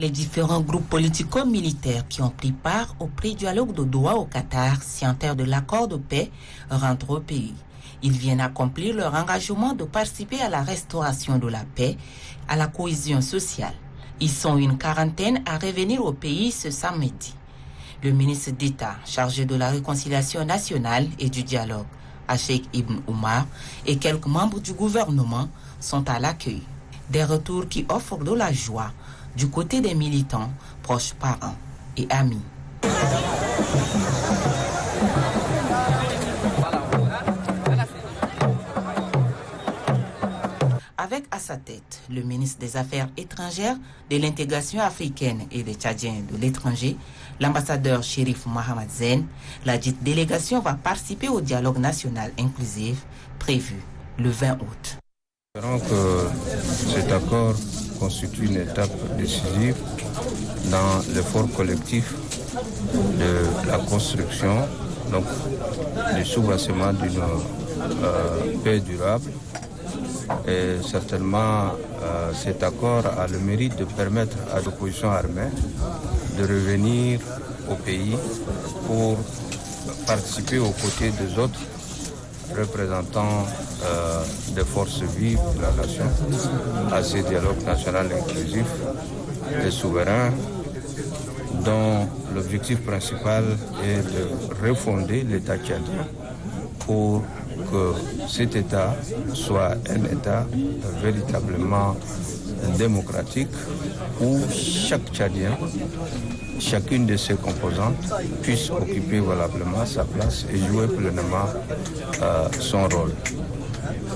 Les différents groupes politico-militaires qui ont pris part au pré-dialogue de Doha au Qatar, signataires de l'accord de paix, rentrent au pays. Ils viennent accomplir leur engagement de participer à la restauration de la paix, à la cohésion sociale. Ils sont une quarantaine à revenir au pays ce samedi. Le ministre d'État chargé de la réconciliation nationale et du dialogue, Cheikh Ibn Oumar, et quelques membres du gouvernement sont à l'accueil. Des retours qui offrent de la joie du côté des militants, proches parents et amis. Avec à sa tête le ministre des Affaires étrangères, de l'intégration africaine et des Tchadiens de l'étranger, l'ambassadeur Chérif Mohamed Zen, la dite délégation va participer au dialogue national inclusif prévu le 20 août. Espérons que cet accord constitue une étape décisive dans l'effort collectif de la construction, donc du soubassement d'une paix durable. Et certainement, cet accord a le mérite de permettre à l'opposition armée de revenir au pays pour participer aux côtés des autres représentants des forces vives de la nation à ce dialogue national inclusif et souverain dont l'objectif principal est de refonder l'État tchadien pour que cet État soit un État véritablement démocratique où chaque Tchadien, chacune de ses composantes puisse occuper valablement sa place et jouer pleinement son rôle.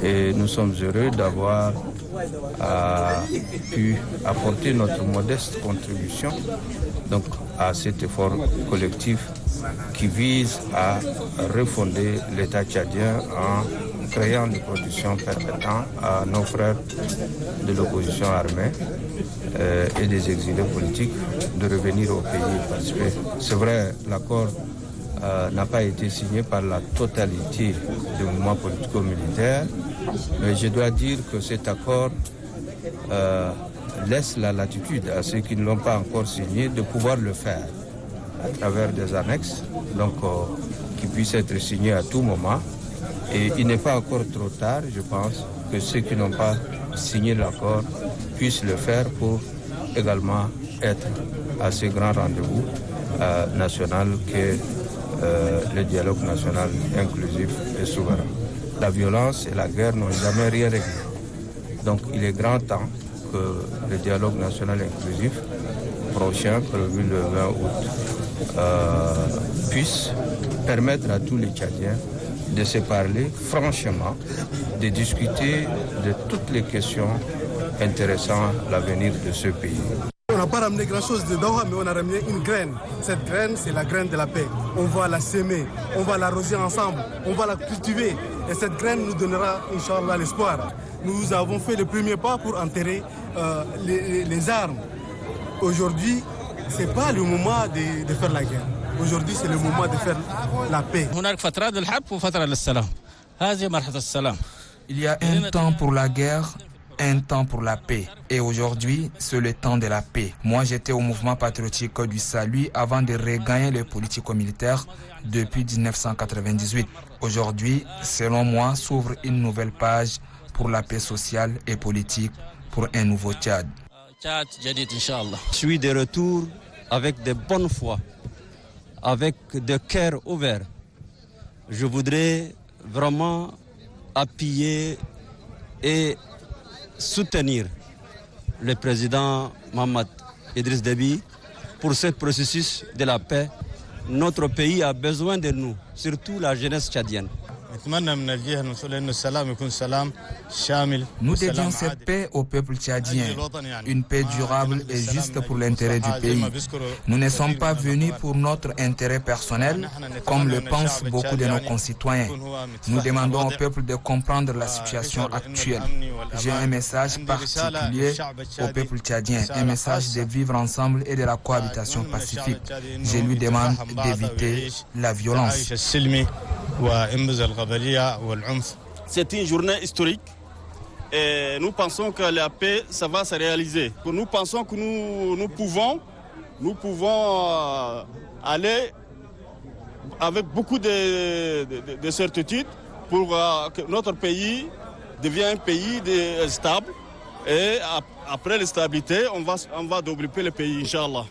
Et nous sommes heureux d'avoir pu apporter notre modeste contribution donc, à cet effort collectif qui vise à refonder l'État tchadien en créant des conditions permettant à nos frères de l'opposition armée et des exilés politiques de revenir au pays et participer. C'est vrai, l'accord n'a pas été signé par la totalité du mouvement politico-militaire, mais je dois dire que cet accord laisse la latitude à ceux qui ne l'ont pas encore signé de pouvoir le faire à travers des annexes, donc qui puissent être signés à tout moment. Et il n'est pas encore trop tard, je pense, que ceux qui n'ont pas signé l'accord puissent le faire pour également être à ce grand rendez-vous national qu'est le dialogue national inclusif et souverain. La violence et la guerre n'ont jamais rien réglé. Donc il est grand temps que le dialogue national inclusif prochain, prévu le 20 août, puisse permettre à tous les Tchadiens de se parler franchement, de discuter de toutes les questions intéressant l'avenir de ce pays. On n'a pas ramené grand-chose de Doha, mais on a ramené une graine. Cette graine, c'est la graine de la paix. On va la semer, on va l'arroser ensemble, on va la cultiver. Et cette graine nous donnera, Inch'Allah, l'espoir. Nous avons fait le premier pas pour enterrer les armes. Aujourd'hui, ce n'est pas le moment de faire la guerre. Aujourd'hui, c'est le moment de faire la paix. Il y a un temps pour la guerre, un temps pour la paix. Et aujourd'hui, c'est le temps de la paix. Moi, j'étais au mouvement patriotique du salut avant de regagner les politico-militaires depuis 1998. Aujourd'hui, selon moi, s'ouvre une nouvelle page pour la paix sociale et politique pour un nouveau Tchad. Je suis de retour avec de bonne foi, avec de cœur ouvert. Je voudrais vraiment appuyer et soutenir le président Mohamed Idriss Déby pour ce processus de la paix. Notre pays a besoin de nous, surtout la jeunesse tchadienne. Nous dédions cette paix au peuple tchadien, une paix durable et juste pour l'intérêt du pays. Nous ne sommes pas venus pour notre intérêt personnel, comme le pensent beaucoup de nos concitoyens. Nous demandons au peuple de comprendre la situation actuelle. J'ai un message particulier au peuple tchadien, un message de vivre ensemble et de la cohabitation pacifique. Je lui demande d'éviter la violence. C'est une journée historique Et nous pensons que la paix, ça va se réaliser. Nous pensons que nous pouvons aller avec beaucoup de certitude pour que notre pays devienne un pays stable. Et après la stabilité, on va développer le pays, Inch'Allah.